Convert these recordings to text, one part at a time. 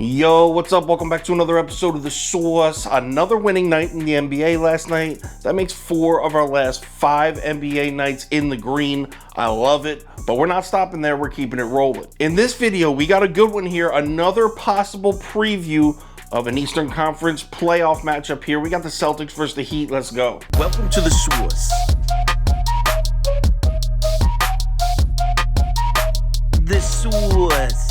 Yo, what's up? Welcome back to another episode of The Source. Another winning night in the NBA last night. That makes 4 of our last 5 NBA nights in the green. I love it, but we're not stopping there. We're keeping it rolling. In this video, we got a good one here. Another possible preview of an Eastern Conference playoff matchup here. We got the Celtics versus the Heat. Let's go. Welcome to The Source. The Source.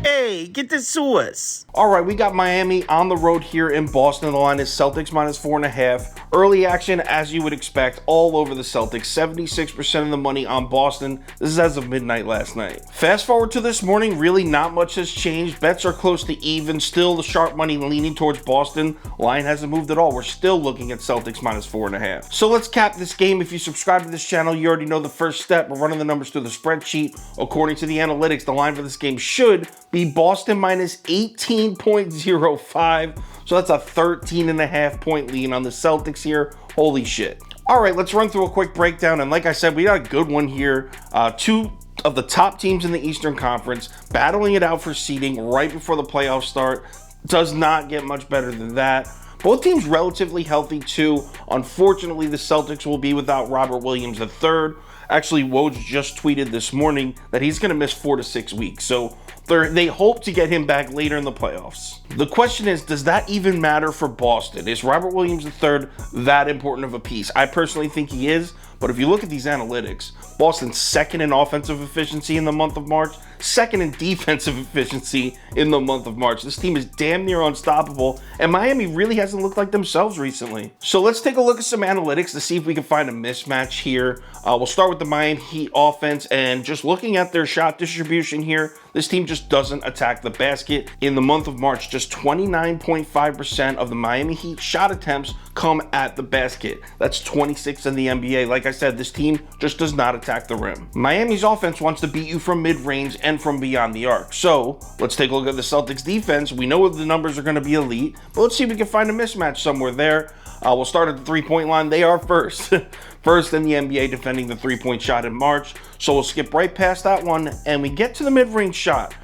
Hey, get the Source. All right, we got Miami on the road here in Boston. The line is Celtics minus 4.5. Early action, as you would expect, all over the Celtics. 76% of the money on Boston. This is as of midnight last night. Fast forward to this morning, really not much has changed. Bets are close to even. Still the sharp money leaning towards Boston. Line hasn't moved at all. We're still looking at Celtics minus 4.5. So let's cap this game. If you subscribe to this channel, you already know the first step. We're running the numbers through the spreadsheet. According to the analytics, the line for this game should be Boston minus 18.05. So that's a 13.5 point lead on the Celtics here. Holy shit. All right, let's run through a quick breakdown. And like I said, we got a good one here. Two of the top teams in the Eastern Conference battling it out for seeding right before the playoffs start. Does not get much better than that. Both teams relatively healthy too. Unfortunately, the Celtics will be without Robert Williams III. Actually, Woj just tweeted this morning that he's going to miss 4 to 6 weeks. So they hope to get him back later in the playoffs. The question is, does that even matter for Boston? Is Robert Williams III that important of a piece? I personally think he is, but if you look at these analytics, Boston's second in offensive efficiency in the month of March, second in defensive efficiency in the month of March. This team is damn near unstoppable, and Miami really hasn't looked like themselves recently. So let's take a look at some analytics to see if we can find a mismatch here. We'll start with the Miami Heat offense, and just looking at their shot distribution here, this team just doesn't attack the basket. In the month of March, just 29.5% of the Miami Heat shot attempts come at the basket. That's 26 in the NBA. Like I said, this team just does not attack the rim. Miami's offense wants to beat you from mid-range and from beyond the arc. So let's take a look at the Celtics defense. We know the numbers are going to be elite, but let's see if we can find a mismatch somewhere there. We'll start at the three-point line. They are first. First in the NBA defending the three-point shot in March. So we'll skip right past that one, and we get to the mid-range shot.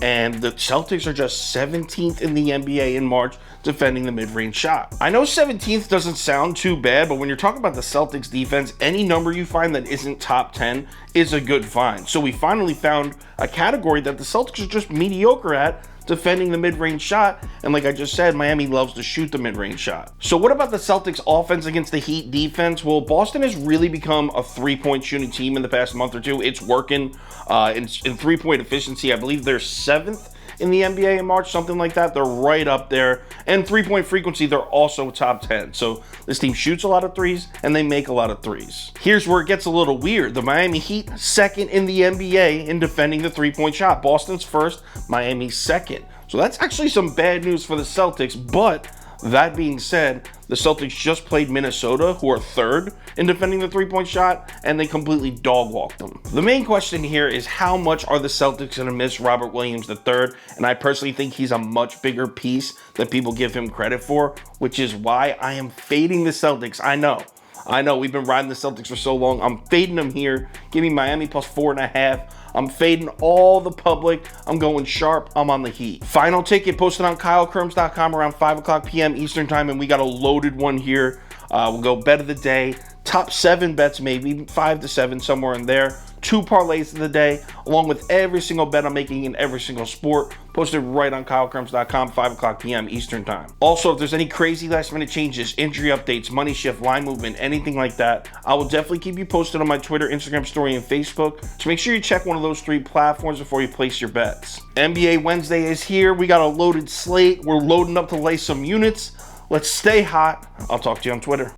And the Celtics are just 17th in the NBA in March defending the mid-range shot. I know 17th doesn't sound too bad, but when you're talking about the Celtics defense, any number you find that isn't top 10 is a good find. So we finally found a category that the Celtics are just mediocre at, defending the mid-range shot, and like I just said, Miami loves to shoot the mid-range shot. So what about the Celtics offense against the Heat defense? Well, Boston has really become a three-point shooting team in the past month or two. It's working in three-point efficiency. I believe they're 7th in the NBA in March, something like that. They're right up there. And three-point frequency, they're also top 10. So this team shoots a lot of threes, and they make a lot of threes. Here's where it gets a little weird. The Miami Heat, second in the NBA in defending the three-point shot. Boston's first, Miami's second. So that's actually some bad news for the Celtics, but that being said, the Celtics just played Minnesota, who are third in defending the three-point shot, and they completely dog-walked them. The main question here is, how much are the Celtics going to miss Robert Williams III? And I personally think he's a much bigger piece than people give him credit for, which is why I am fading the Celtics. I know, we've been riding the Celtics for so long. I'm fading them here. Give me Miami plus 4.5. I'm fading all the public. I'm going sharp. I'm on the Heat. Final ticket posted on KyleKirms.com around 5 o'clock p.m. Eastern time, and we got a loaded one here. We'll go bet of the day. Top 7 bets, maybe 5 to 7, somewhere in there. 2 parlays of the day, along with every single bet I'm making in every single sport, posted right on KyleKirms.com, 5 o'clock p.m. Eastern time. Also, if there's any crazy last-minute changes, injury updates, money shift, line movement, anything like that, I will definitely keep you posted on my Twitter, Instagram story, and Facebook. So make sure you check one of those 3 platforms before you place your bets. NBA Wednesday is here. We got a loaded slate. We're loading up to lay some units. Let's stay hot. I'll talk to you on Twitter.